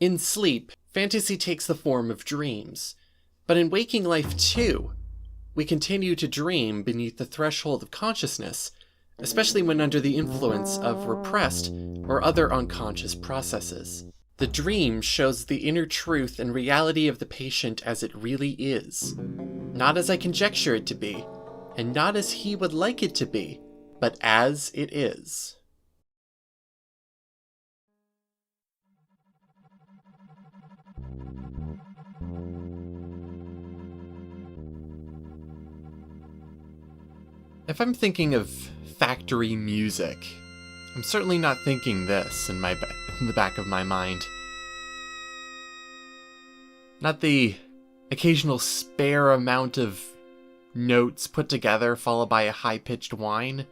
In sleep, fantasy takes the form of dreams. But in waking life too, we continue to dream beneath the threshold of consciousness, especially when under the influence of repressed or other unconscious processes. The dream shows the inner truth and reality of the patient as it really is, not as I conjecture it to be, and not as he would like it to be, but as it is. If I'm thinking of factory music, I'm certainly not thinking this in the back of my mind. Not the occasional spare amount of notes put together followed by a high-pitched whine.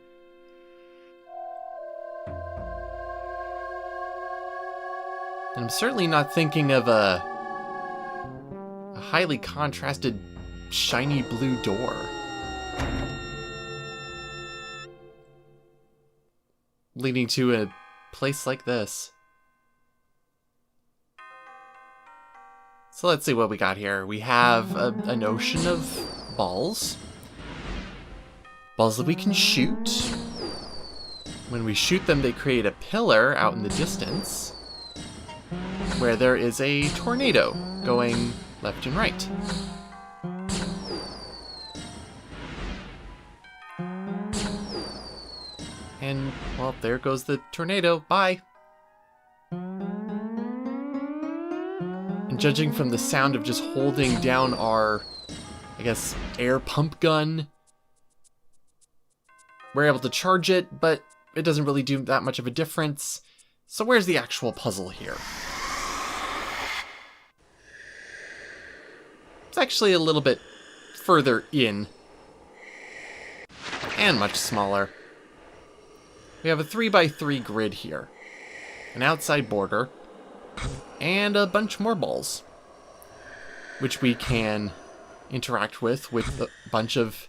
And I'm certainly not thinking of a highly contrasted shiny blue door. Leading to a place like this. So let's see what we got here. We have an ocean of balls. Balls that we can shoot. When we shoot them, they create a pillar out in the distance, where there is a tornado going left and right. And, well, there goes the tornado. Bye! And judging from the sound of just holding down our, I guess, air pump gun, we're able to charge it, but it doesn't really do that much of a difference. So where's the actual puzzle here? It's actually a little bit further in, and much smaller. We have a 3x3 grid here, an outside border, and a bunch more balls, which we can interact with a bunch of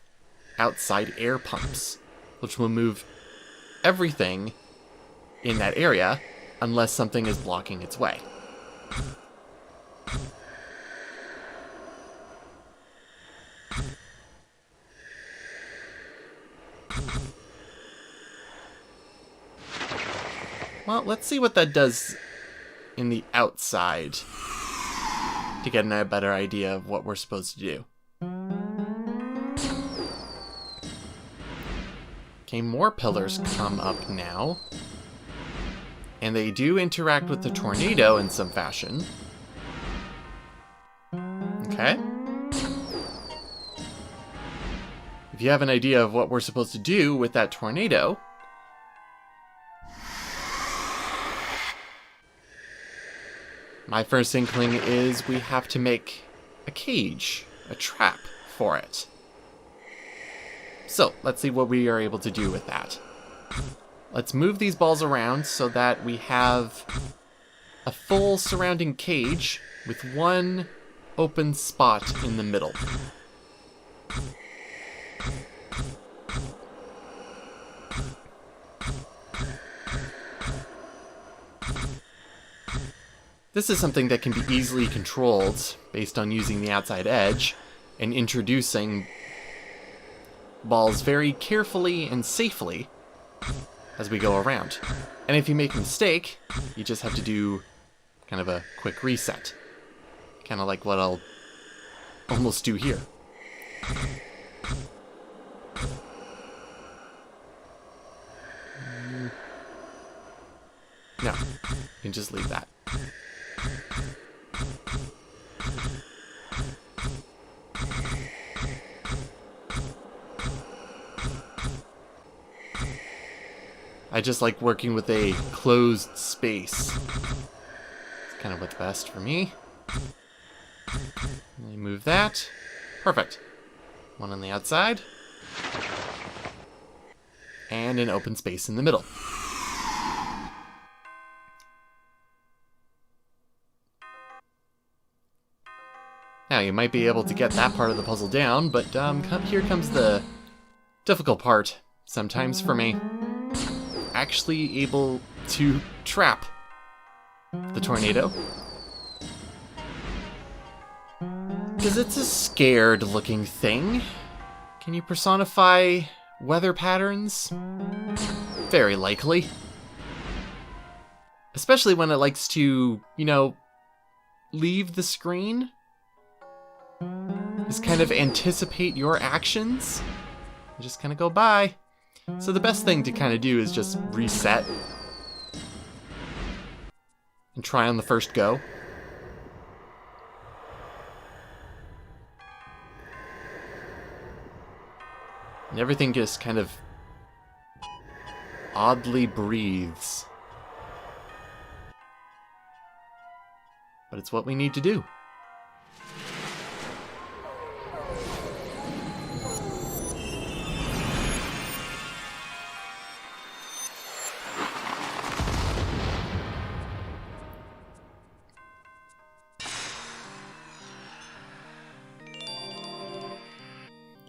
outside air pumps, which will move everything in that area unless something is blocking its way. Well, let's see what that does in the outside to get a better idea of what we're supposed to do. Okay, more pillars come up now. And they do interact with the tornado in some fashion. Okay. If you have an idea of what we're supposed to do with that tornado, my first inkling is we have to make a cage, a trap for it. So, let's see what we are able to do with that. Let's move these balls around so that we have a full surrounding cage with one open spot in the middle. This is something that can be easily controlled based on using the outside edge and introducing balls very carefully and safely as we go around. And if you make a mistake, you just have to do kind of a quick reset. Kind of like what I'll almost do here. No, you can just leave that. I just like working with a closed space. It's kind of what's best for me. Let me move that. Perfect. One on the outside. And an open space in the middle. Now, you might be able to get that part of the puzzle down, but here comes the difficult part, sometimes for me. Actually able to trap the tornado Because it's a scared-looking thing. Can you personify weather patterns? Very likely. Especially when it likes to, you know, leave the screen. Just kind of anticipate your actions. And just kind of go by. So the best thing to kind of do is just reset. And try on the first go. And everything just kind of oddly breathes. But it's what we need to do.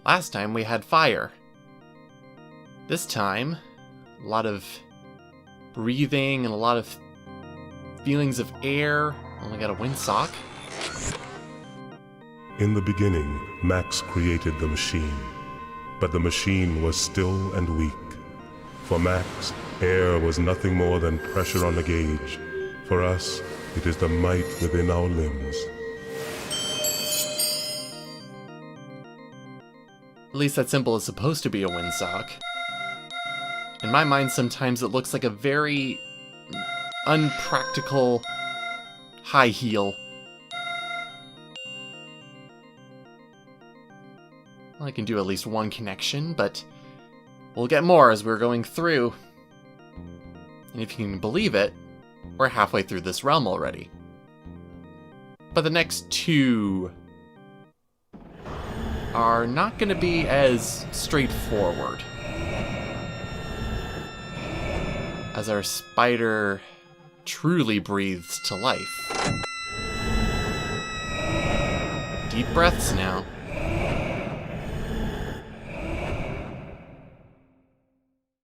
Last time we had fire. This time, a lot of breathing and a lot of feelings of air. Only got a windsock. In the beginning, Max created the machine, but the machine was still and weak. For Max, air was nothing more than pressure on the gauge. For us, it is the might within our limbs. At least that symbol is supposed to be a windsock. In my mind, sometimes it looks like a very unpractical high heel. Well, I can do at least one connection, but we'll get more as we're going through. And if you can believe it, we're halfway through this realm already. But the next two are not going to be as straightforward. As our spider truly breathes to life. Deep breaths now.